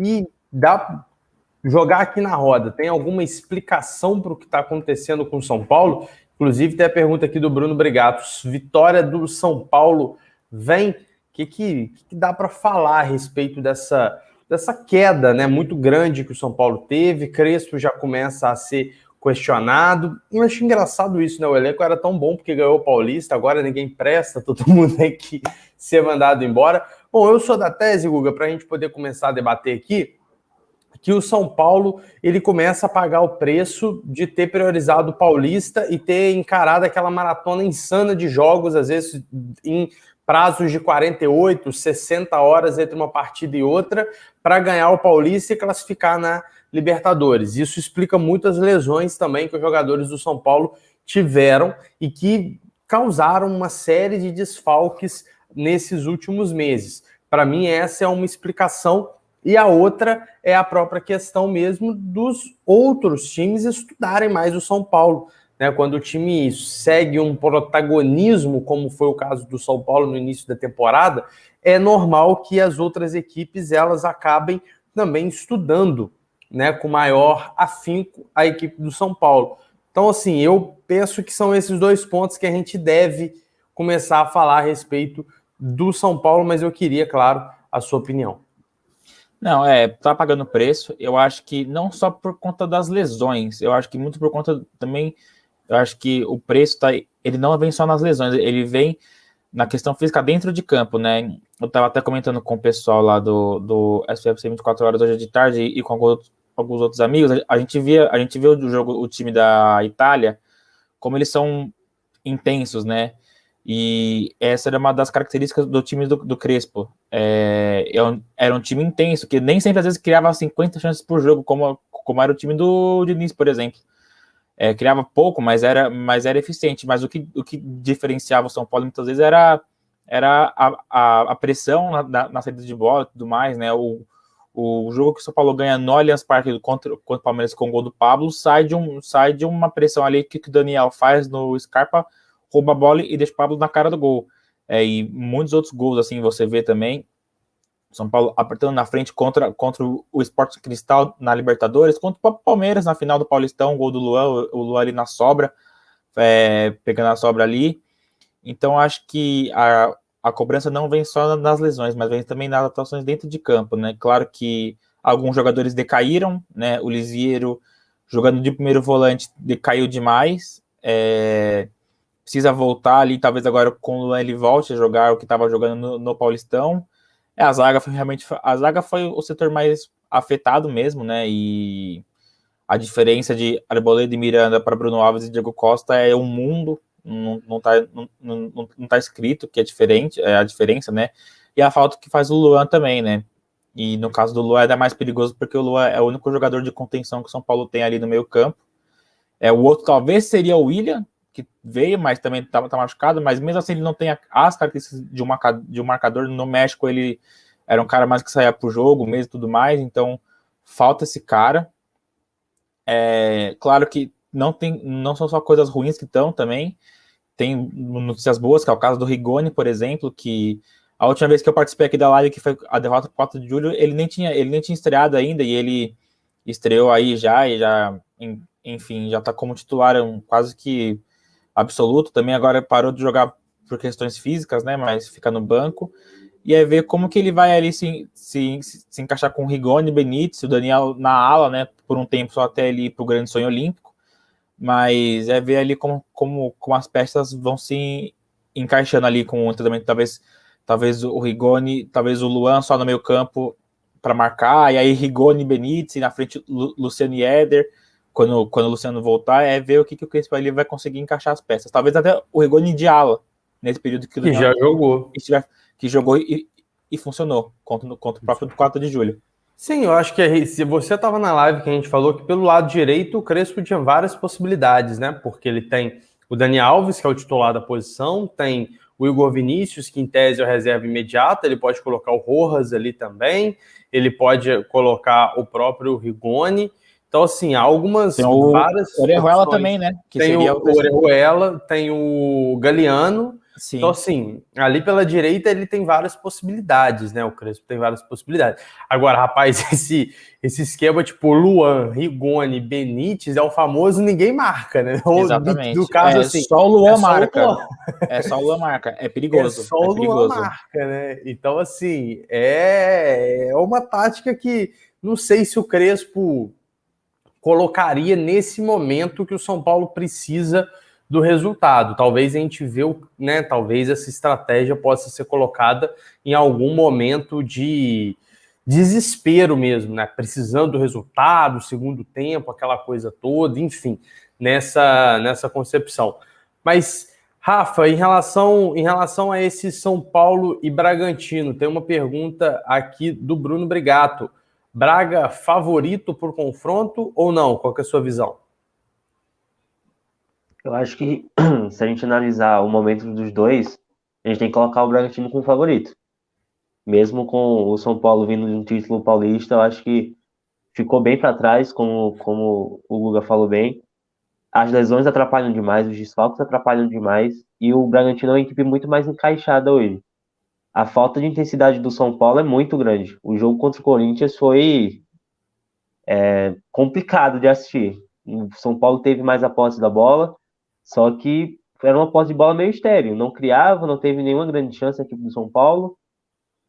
E jogar aqui na roda, tem alguma explicação para o que está acontecendo com o São Paulo? Inclusive, tem a pergunta aqui do Bruno Brigatos. Vitória do São Paulo vem. O que dá para falar a respeito dessa queda, né, muito grande que o São Paulo teve? Crespo já começa a ser questionado. Eu acho engraçado isso, né? O elenco era tão bom porque ganhou o Paulista, agora ninguém presta, todo mundo tem que ser mandado embora. Bom, eu sou da tese, Guga, para a gente poder começar a debater aqui, que o São Paulo ele começa a pagar o preço de ter priorizado o Paulista e ter encarado aquela maratona insana de jogos, às vezes em prazos de 48, 60 horas entre uma partida e outra, para ganhar o Paulista e classificar na Libertadores. Isso explica muitas lesões também que os jogadores do São Paulo tiveram e que causaram uma série de desfalques nesses últimos meses. Para mim, essa é uma explicação. E a outra é a própria questão mesmo dos outros times estudarem mais o São Paulo, né? Quando o time segue um protagonismo, como foi o caso do São Paulo no início da temporada, é normal que as outras equipes elas acabem também estudando, né, com maior afinco a equipe do São Paulo. Então, assim, eu penso que são esses dois pontos que a gente deve começar a falar a respeito do São Paulo, mas eu queria, claro, a sua opinião. Não, tá pagando preço. Eu acho que não só por conta das lesões, eu acho que muito por conta também, eu acho que o preço ele não vem só nas lesões, ele vem na questão física dentro de campo, né? Eu estava até comentando com o pessoal lá do SFC 24 horas hoje de tarde e com alguns outros amigos, a gente via o time da Itália, como eles são intensos, né? E essa era uma das características do time do Crespo. Era um time intenso, que nem sempre às vezes criava 50 chances por jogo, como era o time do Diniz, por exemplo. Criava pouco, mas era eficiente. Mas o que diferenciava o São Paulo muitas vezes era a pressão na saída de bola e tudo mais, né? O jogo que o São Paulo ganha no Allianz Parque contra o Palmeiras com o gol do Pablo sai de uma pressão ali que o Daniel faz no Scarpa, rouba a bola e deixa o Pablo na cara do gol. E muitos outros gols, assim, você vê também. São Paulo apertando na frente contra o Sport Cristal na Libertadores, contra o Palmeiras na final do Paulistão, gol do Luan, o Luan ali na sobra, pegando a sobra ali. Então, acho que a cobrança não vem só nas lesões, mas vem também nas atuações dentro de campo, né? Claro que alguns jogadores decaíram, né? O Lisieiro, jogando de primeiro volante, decaiu demais. Precisa voltar ali, talvez agora com o Luan ele volte a jogar o que estava jogando no Paulistão. A zaga foi o setor mais afetado mesmo, né? E a diferença de Arboleda e Miranda para Bruno Alves e Diego Costa é um mundo, não tá escrito que é diferente, é a diferença, né? E a falta que faz o Luan também, né? E no caso do Luan é mais perigoso porque o Luan é o único jogador de contenção que o São Paulo tem ali no meio campo. O outro talvez seria o William, que veio, mas também tá machucado, mas mesmo assim ele não tem as características de um marcador. No México ele era um cara mais que saía pro jogo mesmo e tudo mais, então falta esse cara. Claro que não são só coisas ruins que estão também, tem notícias boas, que é o caso do Rigoni, por exemplo, que a última vez que eu participei aqui da live, que foi a derrota pro 4 de julho, ele nem tinha estreado ainda, e ele estreou aí enfim, já tá como titular quase que absoluto, também agora parou de jogar por questões físicas, né, mas fica no banco, e aí ver como que ele vai ali se encaixar com o Rigoni, Benítez, o Daniel na ala, né, por um tempo só até ele ir pro grande sonho olímpico, mas ver ali como as peças vão se encaixando ali com o treinamento, talvez o Rigoni, talvez o Luan só no meio campo para marcar, e aí Rigoni, Benítez, e na frente Luciano e Éder, quando o Luciano voltar, ver o que o Crespo ali vai conseguir encaixar as peças. Talvez até o Rigoni de ala, nesse período que o Daniel já jogou. Que jogou e funcionou contra o próprio 4 de julho. Sim, eu acho que se você estava na live que a gente falou que pelo lado direito o Crespo tinha várias possibilidades, né? Porque ele tem o Dani Alves, que é o titular da posição, tem o Igor Vinícius, que em tese é a reserva imediata, ele pode colocar o Rojas ali também, ele pode colocar o próprio Rigoni. Então, assim, há várias Orejuela opções. também, né? Tem o Orejuela, tem o Galeano, Sim. Então, assim, ali pela direita ele tem várias possibilidades, né? O Crespo tem várias possibilidades. Agora, rapaz, esse esquema tipo Luan, Rigoni, Benítez é o famoso ninguém marca, né? Ou Exatamente. do caso, assim, só o Luan só marca. o Luan. É só o Luan marca. É É perigoso. só o Luan marca, né? Então, assim, é uma tática que não sei se o Crespo colocaria nesse momento que o São Paulo precisa do resultado. Talvez a gente vê, né? Talvez essa estratégia possa ser colocada em algum momento de desespero mesmo, né? Precisando do resultado, segundo tempo, aquela coisa toda, enfim, nessa concepção. Mas, Rafa, em relação a esse São Paulo e Bragantino, tem uma pergunta aqui do Bruno Brigato. Braga favorito por confronto ou não? Qual que é a sua visão? Eu acho que se a gente analisar o momento dos dois, a gente tem que colocar o Bragantino como favorito. Mesmo com o São Paulo vindo de um título paulista, eu acho que ficou bem para trás, como o Guga falou bem. As lesões atrapalham demais, os desfalques atrapalham demais, e o Bragantino é uma equipe muito mais encaixada hoje. A falta de intensidade do São Paulo é muito grande. O jogo contra o Corinthians foi complicado de assistir. O São Paulo teve mais a posse da bola, só que era uma posse de bola meio estéril. Não criava, não teve nenhuma grande chance a equipe do São Paulo.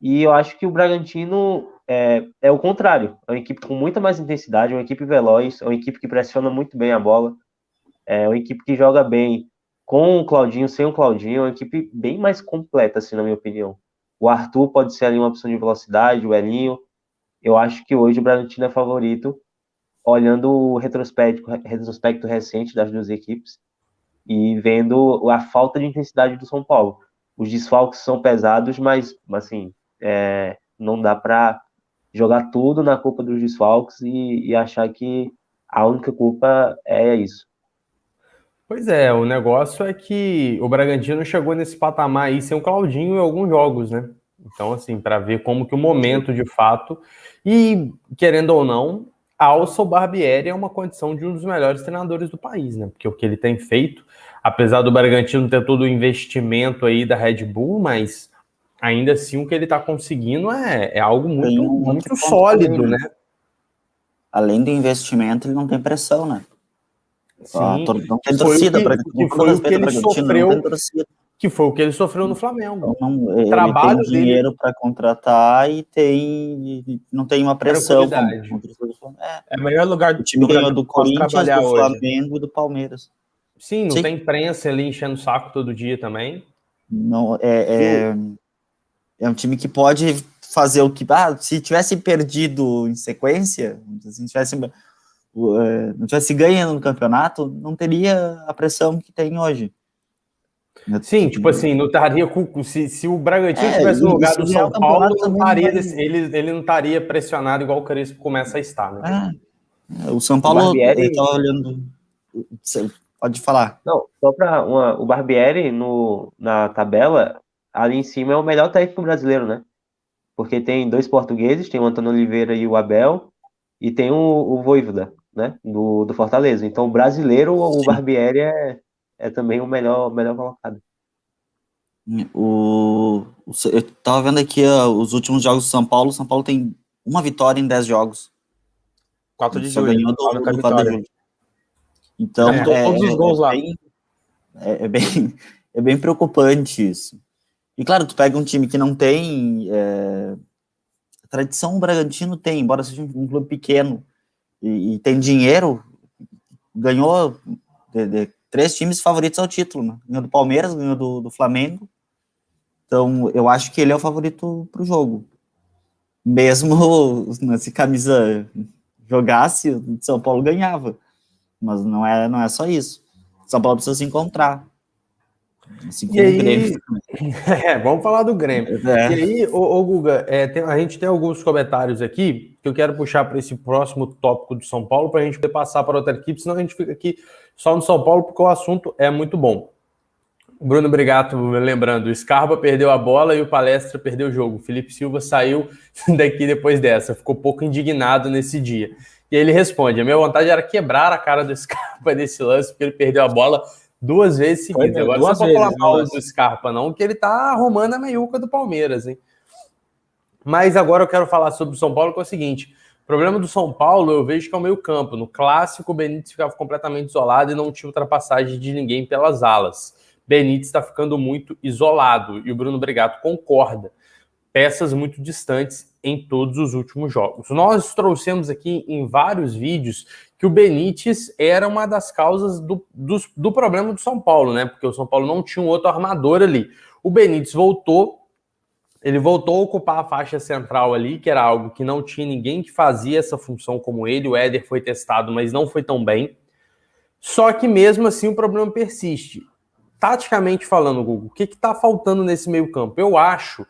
E eu acho que o Bragantino é o contrário. É uma equipe com muita mais intensidade, é uma equipe veloz, é uma equipe que pressiona muito bem a bola, é uma equipe que joga bem com o Claudinho, sem o Claudinho, é uma equipe bem mais completa, assim, na minha opinião. O Arthur pode ser ali uma opção de velocidade, o Elinho. Eu acho que hoje o Bragantino é favorito, olhando o retrospecto recente das duas equipes e vendo a falta de intensidade do São Paulo. Os desfalques são pesados, mas, assim, não dá para jogar tudo na culpa dos desfalques e achar que a única culpa é isso. Pois é, o negócio é que o Bragantino chegou nesse patamar aí sem o Claudinho em alguns jogos, né? Então, assim, para ver como que o momento de fato, e querendo ou não, Alça Barbieri é uma condição de um dos melhores treinadores do país, né? Porque o que ele tem feito, apesar do Bragantino ter todo o investimento aí da Red Bull, mas ainda assim o que ele está conseguindo é algo muito sólido, também, né? Além do investimento, ele não tem pressão, né? Sim, não tem torcida, que foi o que ele sofreu, que foi o que ele sofreu no Flamengo. Então, ele tem dinheiro para contratar e não tem uma pressão. É o melhor lugar do time ganhou do Corinthians, do Flamengo e do Palmeiras. Sim, não tem imprensa ali enchendo o saco todo dia também. Não, é um time que pode fazer o que... se tivesse perdido em sequência, se não tivesse ganhando no campeonato, não teria a pressão que tem hoje. Sim, tipo assim, não estaria se o Bragantino tivesse no lugar do São Paulo, ele não estaria pressionado igual o Crespo começa a estar, né? O São Paulo, eu estava olhando... Pode falar. Não, só para o Barbieri na tabela, ali em cima é o melhor técnico brasileiro, né? Porque tem 2 portugueses, tem o Antônio Oliveira e o Abel, e tem o Vojvoda, né? Do Fortaleza. Então, o brasileiro, o Barbieri é também o melhor colocado. Eu tava vendo aqui os últimos jogos do São Paulo. O São Paulo tem uma vitória em 10 jogos. 4 de só julho. Ganhou do 4 de julho. Então, todos os gols lá. É bem preocupante isso. E claro, tu pega um time que não tem tradição, o Bragantino tem, embora seja um clube pequeno e tem dinheiro, ganhou de 3 times favoritos ao título, né? Ganhou do Palmeiras, ganhou do Flamengo. Então, eu acho que ele é o favorito pro jogo. Mesmo se camisa jogasse, o São Paulo ganhava. Mas não é só isso. O São Paulo precisa se encontrar. Assim como o Grêmio. Vamos falar do Grêmio. E aí, Guga, a gente tem alguns comentários aqui que eu quero puxar para esse próximo tópico do São Paulo, para a gente poder passar para outra equipe, senão a gente fica aqui só no São Paulo, porque o assunto é muito bom. O Bruno Brigato, lembrando, o Scarpa perdeu a bola e o Palestra perdeu o jogo. O Felipe Silva saiu daqui depois dessa, ficou pouco indignado nesse dia. E aí ele responde, a minha vontade era quebrar a cara do Scarpa nesse lance, porque ele perdeu a bola 2 vezes seguidas. Agora duas só pra falar vezes, mal nossa. do Scarpa, não, que ele tá arrumando a meiuca do Palmeiras, hein? Mas agora eu quero falar sobre o São Paulo, que é o seguinte: o problema do São Paulo eu vejo que é o meio campo. No clássico, o Benítez ficava completamente isolado e não tinha ultrapassagem de ninguém pelas alas. Benítez está ficando muito isolado e o Bruno Brigato concorda. Peças muito distantes em todos os últimos jogos. Nós trouxemos aqui em vários vídeos que o Benítez era uma das causas do problema do São Paulo, né? Porque o São Paulo não tinha um outro armador ali. O Benítez voltou, ele voltou a ocupar a faixa central ali, que era algo que não tinha ninguém que fazia essa função como ele. O Éder foi testado, mas não foi tão bem. Só que mesmo assim o problema persiste. Taticamente falando, Gugu, o que está faltando nesse meio campo? Eu acho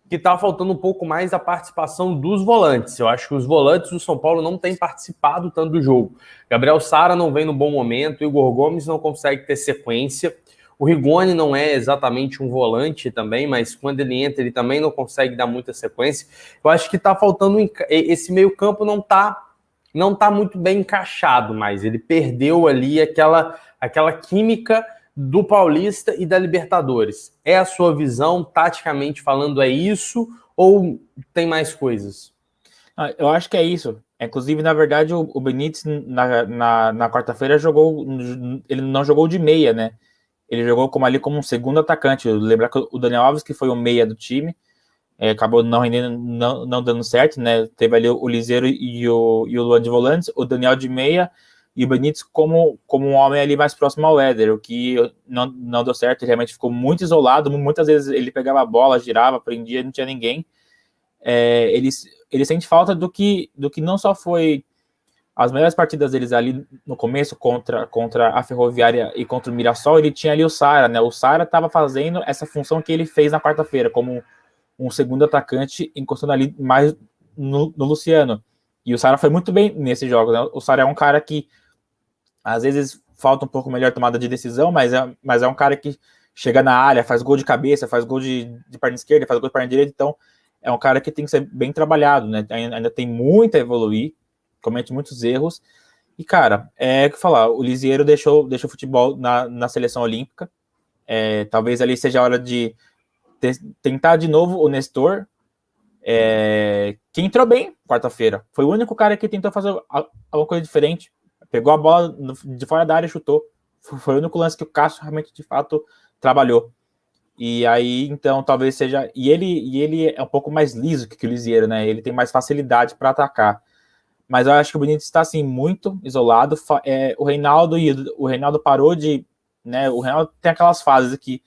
que está faltando um pouco mais a participação dos volantes. Eu acho que os volantes do São Paulo não têm participado tanto do jogo. Gabriel Sara não vem no bom momento, Igor Gomes não consegue ter sequência, o Rigoni não é exatamente um volante também, mas quando ele entra, ele também não consegue dar muita sequência. Eu acho que está faltando, esse meio campo não tá muito bem encaixado mais, ele perdeu ali aquela química do Paulista e da Libertadores. É a sua visão, taticamente falando, é isso? Ou tem mais coisas? Eu acho que é isso. Inclusive, na verdade, o Benítez na quarta-feira ele não jogou de meia, né? Ele jogou como um segundo atacante. Lembrar que o Daniel Alves, que foi o meia do time, acabou não rendendo, não dando certo, né? Teve ali o Liseiro e o Luan de volantes, o Daniel de meia, e o Benítez como um homem ali mais próximo ao Éder, o que não deu certo. Ele realmente ficou muito isolado, muitas vezes ele pegava a bola, girava, prendia, não tinha ninguém. Ele sente falta do que não só foi as melhores partidas deles ali no começo contra a Ferroviária e contra o Mirassol. Ele tinha ali o Sara, né? O Sara estava fazendo essa função que ele fez na quarta-feira, como um segundo atacante, encostando ali mais no Luciano. E o Sara foi muito bem nesse jogo, né? O Sara é um cara que às vezes falta um pouco melhor tomada de decisão, mas é um cara que chega na área, faz gol de cabeça, faz gol de perna esquerda, faz gol de perna direita. Então é um cara que tem que ser bem trabalhado, né? Ainda tem muito a evoluir, comete muitos erros. E, cara, o que falar, o Lisieiro deixou o futebol na seleção olímpica. Talvez ali seja a hora de tentar de novo o Nestor, que entrou bem quarta-feira. Foi o único cara que tentou fazer alguma coisa diferente. Pegou a bola de fora da área e chutou. Foi o único lance que o Cássio realmente, de fato, trabalhou. E aí, então, talvez seja... E ele é um pouco mais liso que o Lisieiro, né? Ele tem mais facilidade para atacar. Mas eu acho que o Benítez está, assim, muito isolado. O Reinaldo parou de... Né? O Reinaldo tem aquelas fases que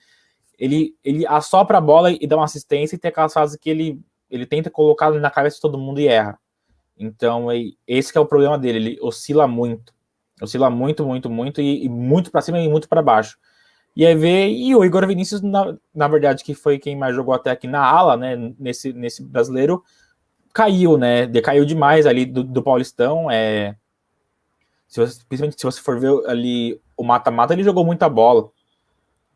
ele assopra a bola e dá uma assistência, e tem aquelas fases que ele tenta colocar na cabeça de todo mundo e erra. Então, esse que é o problema dele. Ele oscila muito. Oscila muito, muito, muito, e muito para cima e muito para baixo. E aí e o Igor Vinícius, na verdade, que foi quem mais jogou até aqui na ala, né, nesse brasileiro, caiu, né, decaiu demais ali do Paulistão. Principalmente se você for ver ali o mata-mata, ele jogou muita bola,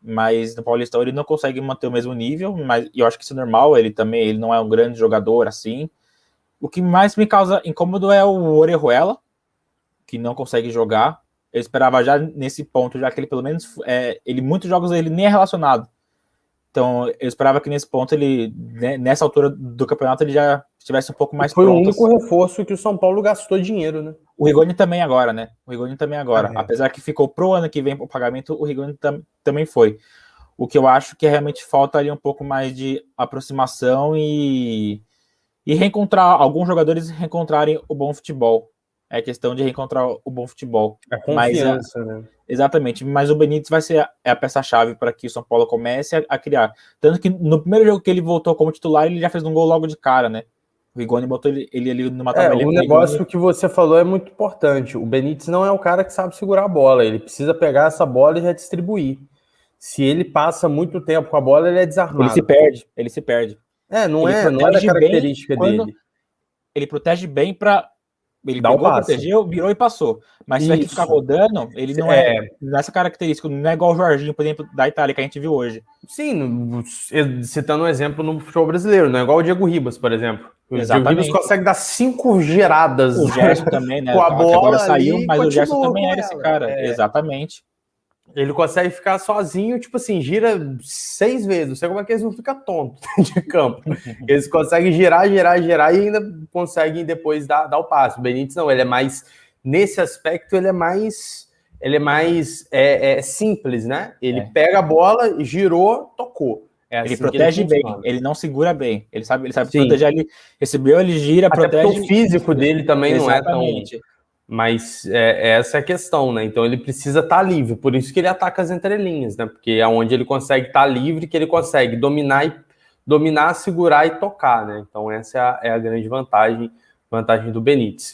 mas no Paulistão ele não consegue manter o mesmo nível, mas eu acho que isso é normal. Ele não é um grande jogador assim. O que mais me causa incômodo é o Orejuela, que não consegue jogar. Eu esperava já nesse ponto, já que ele pelo menos... muitos jogos ele nem é relacionado. Então, eu esperava que nesse ponto, ele, né, nessa altura do campeonato, ele já estivesse um pouco mais pronto. Foi o único reforço que o São Paulo gastou dinheiro, né? O Rigoni também agora, né? Apesar que ficou pro ano que vem o pagamento, o Rigoni também foi. O que eu acho que realmente falta ali um pouco mais de aproximação e reencontrar alguns jogadores, reencontrarem o bom futebol. É questão de reencontrar o bom futebol. A confiança, né? Exatamente, mas o Benítez vai ser a peça-chave para que o São Paulo comece a criar. Tanto que no primeiro jogo que ele voltou como titular, ele já fez um gol logo de cara, né? O Rigoni botou ele ali numa tabela. O negócio que você falou é muito importante. O Benítez não é o cara que sabe segurar a bola. Ele precisa pegar essa bola e já distribuir. Se ele passa muito tempo com a bola, ele é desarmado. Ele se perde. Não é da característica dele. Ele protege bem para... Ele dá pegou, protegeu, virou e passou. Mas se vai ficar rodando, ele não é nessa característica. Não é igual o Jorginho, por exemplo, da Itália, que a gente viu hoje. Sim, citando um exemplo no futebol brasileiro, não é igual o Diego Ribas, por exemplo. O Diego Ribas consegue dar 5 geradas. O Gerson também, né? Com a bola agora saiu, mas o Gerson continua também era esse cara. Exatamente. Ele consegue ficar sozinho, tipo assim, gira 6 vezes. Não sei como é que eles não ficam tontos de campo. Eles conseguem girar e ainda conseguem depois dar o passe. O Benítez não, ele é mais, nesse aspecto, ele é mais simples, né? Ele pega a bola, girou, tocou. É assim ele protege bem, ele não segura bem. Ele sabe proteger ali. Recebeu, ele gira, até protege. O físico dele também Exatamente. não é tão... Mas essa é a questão, né? Então ele precisa estar livre, por isso que ele ataca as entrelinhas, né? Porque é onde ele consegue estar livre, que ele consegue dominar, segurar e tocar, né? Então essa é a grande vantagem do Benítez.